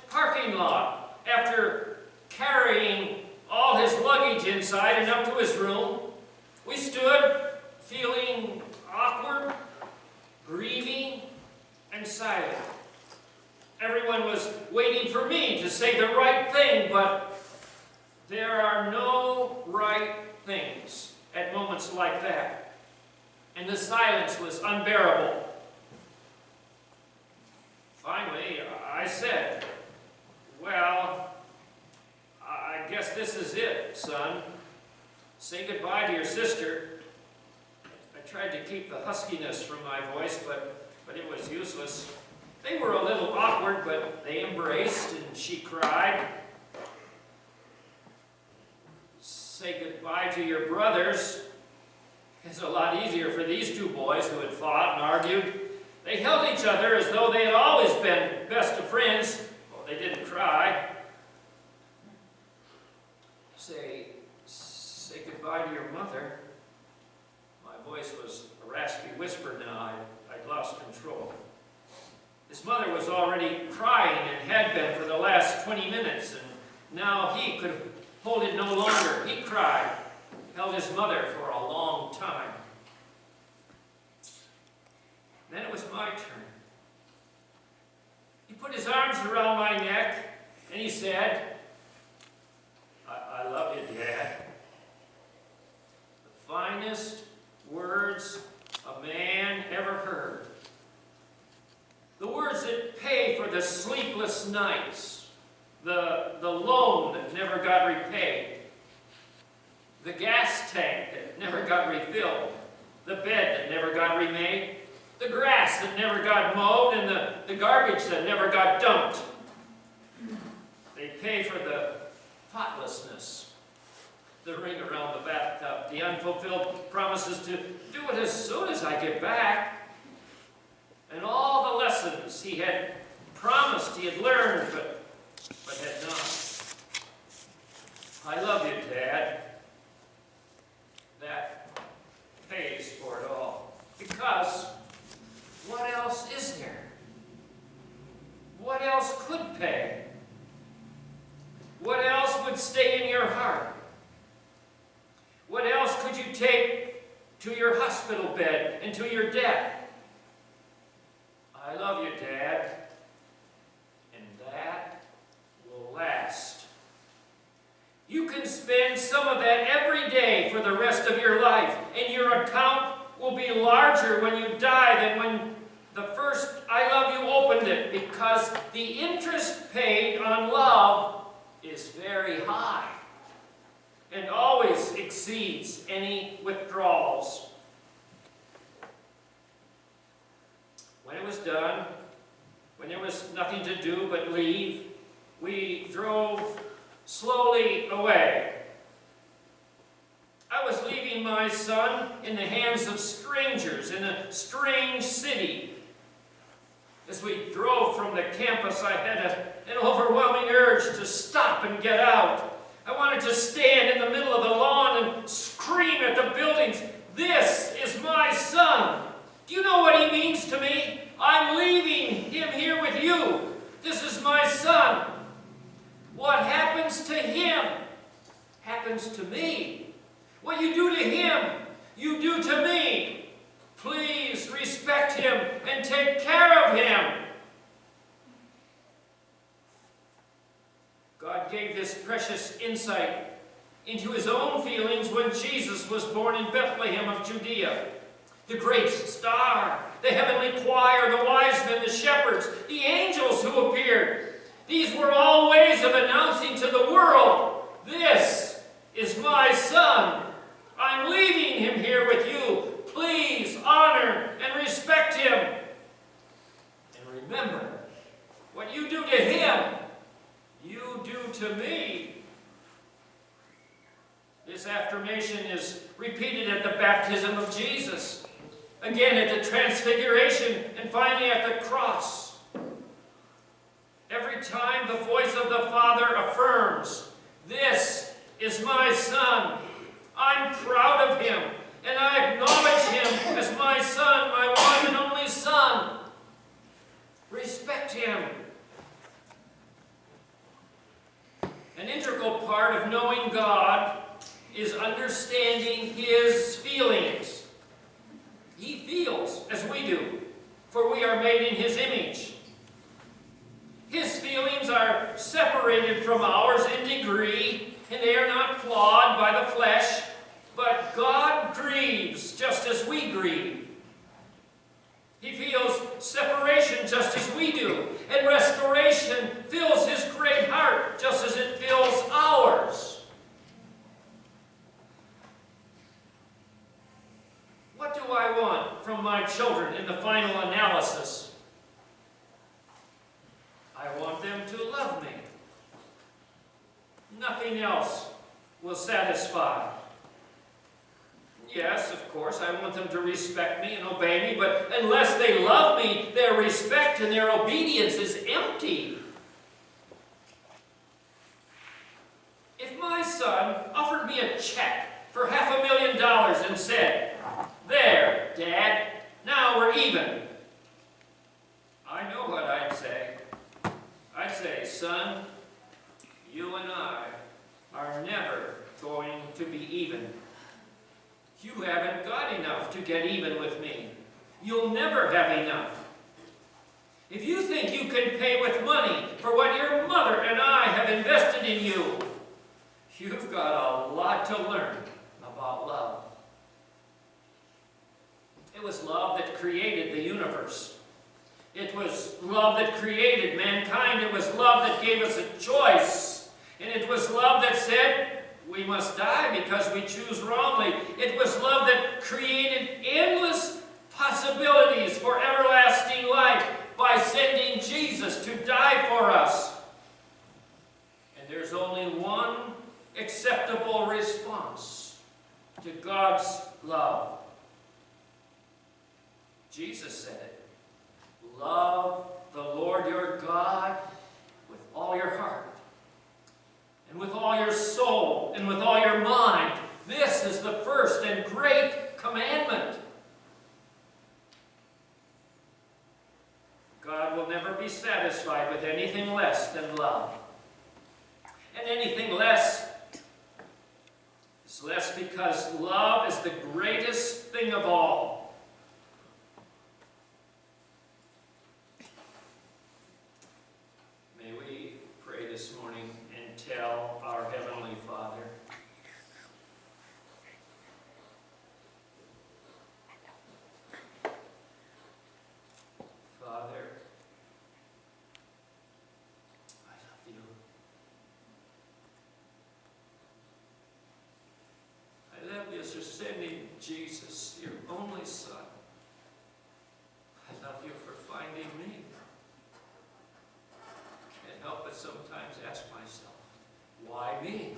parking lot after carrying all his luggage inside and up to his room. We stood feeling awkward, grieving, and silent. Everyone was waiting for me to say the right thing, but there are no right things at moments like that. And the silence was unbearable. Finally, I said, "Well, I guess this is it, son. Say goodbye to your sister." I tried to keep the huskiness from my voice, but it was useless. They were a little awkward, but they embraced, and she cried. Say goodbye to your brothers. It's a lot easier for these two boys who had fought and argued. They held each other as though they had always been best of friends. Well, they didn't cry. Say goodbye to your mother. My voice was a raspy whisper now. I'd lost control. His mother was already crying and had been for the last 20 minutes, and now he could hold it no longer. He cried, held his mother for a long time. Then it was my turn. He put his arms around my neck and he said, I love you, Dad. The finest words a man ever heard. The words that pay for the sleepless nights, the loan that never got repaid, the gas tank that never got refilled, the bed that never got remade, the grass that never got mowed, and the garbage that never got dumped. They pay for the thoughtlessness, the ring around the bathtub, the unfulfilled promises to do it as soon as I get back, and all the lessons he had promised he had learned, but had not. I love you, Dad. That pays for it all. Because what else is there? What else could pay? What else would stay in your heart? What else could you take to your hospital bed and to your death? I love you, Dad, and that will last. You can spend some of that every day for the rest of your life, and your account will be larger when you die than when the first I love you opened it, because the interest paid on love is very high and always exceeds any withdrawals. When it was done, when there was nothing to do but leave, we drove slowly away. I was leaving my son in the hands of strangers in a strange city. As we drove from the campus, I had an overwhelming urge to stop and get out. I wanted to stand in the middle of the lawn and scream at the buildings, "This is my son! Do you know what he means to me? I'm leaving him here with you. This is my son. What happens to him happens to me. What you do to him, you do to me. Please respect him and take care of him." God gave this precious insight into his own feelings when Jesus was born in Bethlehem of Judea. The great star, the heavenly choir, the wise men, the shepherds, the angels who appeared. These were all ways of announcing to the world, "This is my son. I'm leaving him here with you. Please honor and respect him. And remember, what you do to him, you do to me." This affirmation is repeated at the baptism of Jesus, again at the transfiguration, and finally at the cross. Every time the voice of the Father affirms, "This is my son. I'm proud of him, and I acknowledge him as my son, my one and only son. Respect him. An integral part of knowing God is understanding His feelings. He feels as we do, for we are made in His image. His feelings are separated from ours in degree, and they are not flawed by the flesh, but God grieves just as we grieve. He feels separation just as we do, and restoration fills His great heart just as it fills ours. What do I want from my children in the final analysis? I want them to love me. Nothing else will satisfy. Yes, of course, I want them to respect me and obey me, but unless they love me, their respect and their obedience is empty. If my son offered me a check for $500,000 and said, "There, Dad, now we're even," I know what I'd say. I'd say, "Son, you and I are never going to be even. You haven't got enough to get even with me. You'll never have enough. If you think you can pay with money for what your mother and I have invested in you, you've got a lot to learn about love." It was love that created the universe. It was love that created mankind. It was love that gave us a choice. And it was love that said, we must die because we choose wrongly. It was love that created endless possibilities for everlasting life by sending Jesus to die for us. And there's only one acceptable response to God's love. Jesus said it. Love the Lord your God with all your heart, and with all your soul, and with all your mind. This is the first and great commandment. God will never be satisfied with anything less than love. And anything less is less because love is the greatest thing of all. May we pray this morning and tell our Heavenly Father, Father, I love you. I love you for sending Jesus, your only Son. I love you for finding me. Can't help but sometimes ask myself, why me?